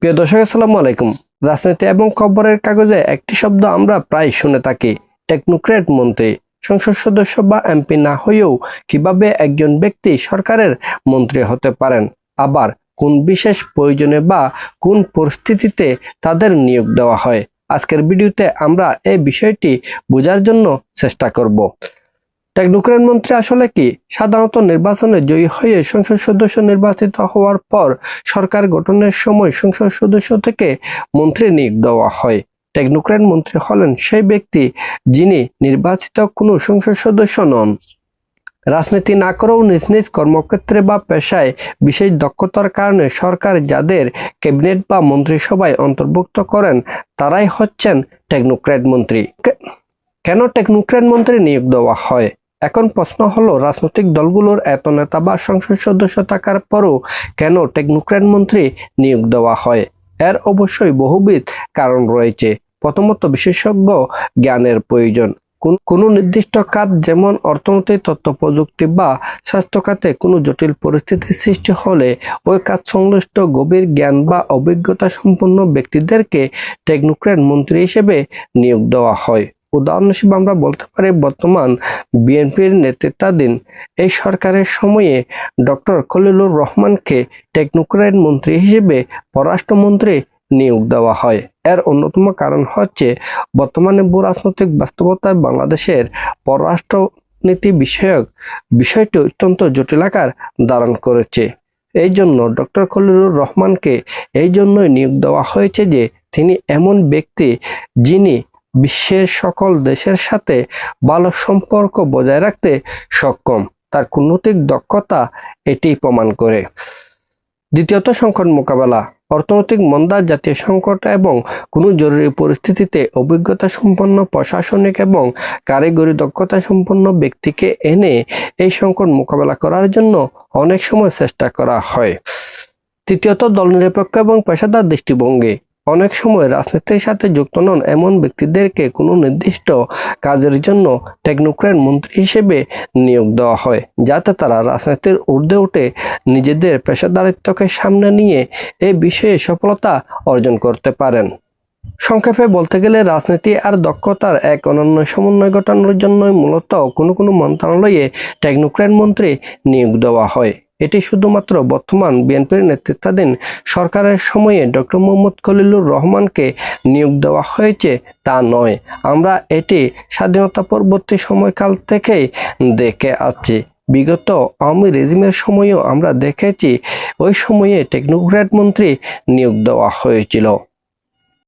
প্রিয় দর্শক, আসসালামু আলাইকুম। রাজনীতি এবং খবরের কাগজে একটি শব্দ আমরা প্রায় শুনে থাকি, টেকনোক্র্যাট মন্ত্রী। সংসদ সদস্য বা এমপি না হয়েও কিভাবে একজন ব্যক্তি সরকারের মন্ত্রী হতে পারেন, আবার কোন বিশেষ প্রয়োজনে বা কোন পরিস্থিতিতে তাদের নিয়োগ দেওয়া হয়, আজকের ভিডিওতে আমরা এই বিষয়টি বোঝার জন্য চেষ্টা করব। টেকনোক্র্যাট মন্ত্রী আসলে কি? সাধারণত নির্বাচনে জয়ী হয়ে সংসদ সদস্য নির্বাচিত হওয়ার পর সরকার গঠনের সময় সংসদ সদস্য থেকে মন্ত্রী নিয়োগ দেওয়া হয়। টেকনোক্র্যাট মন্ত্রী হলেন সেই ব্যক্তি যিনি নির্বাচিত কোনো সংসদ সদস্য নন। রাজনীতি না করেও নিজ নিজ কর্মক্ষেত্রে বা পেশায় বিশেষ দক্ষতার কারণে সরকার যাদের ক্যাবিনেট বা মন্ত্রিসভায় অন্তর্ভুক্ত করেন তারাই হচ্ছেন টেকনোক্র্যাট মন্ত্রী। কেন টেকনোক্র্যাট মন্ত্রী নিয়োগ দেওয়া হয়? এখন প্রশ্ন হলো, রাজনৈতিক দলগুলোর এত নেতা বা সংসদ সদস্য থাকার পরও কেন টেকনোক্র্যাট মন্ত্রী নিয়োগ দেওয়া হয়? এর অবশ্যই বহুবিধ কারণ রয়েছে। প্রথমত, বিশেষজ্ঞ জ্ঞানের প্রয়োজন। কোনো নির্দিষ্ট খাত, যেমন অর্থনীতি, তথ্য প্রযুক্তি বা স্বাস্থ্য খাতে কোনো জটিল পরিস্থিতির সৃষ্টি হলে ওই কাজ সংশ্লিষ্ট গভীর জ্ঞান বা অভিজ্ঞতা সম্পন্ন ব্যক্তিদেরকে টেকনোক্র্যাট মন্ত্রী হিসেবে নিয়োগ দেওয়া হয়। উদাহরণ হিসেবে আমরা বলতে পারি, বর্তমান বিএনপির নেতৃত্বাধীন এই সরকারের সময়ে ডক্টর খলিলুর রহমানকে টেকনোক্র্যাট মন্ত্রী হিসেবে পররাষ্ট্রমন্ত্রী নিয়োগ দেওয়া হয়। এর অন্যতম কারণ হচ্ছে বর্তমানে ভূরাজনৈতিক বাস্তবতায় বাংলাদেশের পররাষ্ট্রনীতি বিষয়ক বিষয়টি অত্যন্ত জটিল আকার ধারণ করেছে। এই জন্য ডক্টর খলিলুর রহমানকে এই জন্যই নিয়োগ দেওয়া হয়েছে যে তিনি এমন ব্যক্তি যিনি বিশ্বের সকল দেশের সাথে ভালো সম্পর্ক বজায় রাখতে সক্ষম। তার কূটনৈতিক দক্ষতা এটি প্রমাণ করে। দ্বিতীয়ত, সংকট মোকাবেলা। অর্থনৈতিক মন্দা, জাতীয় সংকট এবং কোনো জরুরি পরিস্থিতিতে অভিজ্ঞতা সম্পন্ন প্রশাসনিক এবং কারিগরি দক্ষতা সম্পন্ন ব্যক্তিকে এনে এই সংকট মোকাবেলা করার জন্য অনেক সময় চেষ্টা করা হয়। তৃতীয়ত, দলনিরপেক্ষ এবং পেশাদার দৃষ্টিভঙ্গি। অনেক সময় রাজনীতির সাথে যুক্ত নন এমন ব্যক্তিদেরকে কোনো নির্দিষ্ট কাজের জন্য টেকনোক্র্যাট মন্ত্রী হিসেবে নিয়োগ দেওয়া হয়, যাতে তারা রাজনীতির ঊর্ধ্বে উঠে নিজেদের পেশাদারিত্বকে সামনে নিয়ে এই বিষয়ে সফলতা অর্জন করতে পারেন। সংক্ষেপে বলতে গেলে, রাজনীতি আর দক্ষতার এক অনন্য সমন্বয় ঘটানোর জন্যই মূলত কোনো মন্ত্রণালয়ে টেকনোক্র্যাট মন্ত্রী নিয়োগ দেওয়া হয়। এটি শুধুমাত্র বর্তমান বিএনপির নেতৃত্বাধীন সরকারের সময়ে ডক্টর মোহাম্মদ খলিলুর রহমানকে নিয়োগ দেওয়া হয়েছে তা নয়। আমরা এটি স্বাধীনতা পরবর্তী সময়কাল থেকেই দেখে আসছি। বিগত আওয়ামী রেজিমের সময়ও আমরা দেখেছি ওই সময়ে টেকনোক্র্যাট মন্ত্রী নিয়োগ দেওয়া হয়েছিল।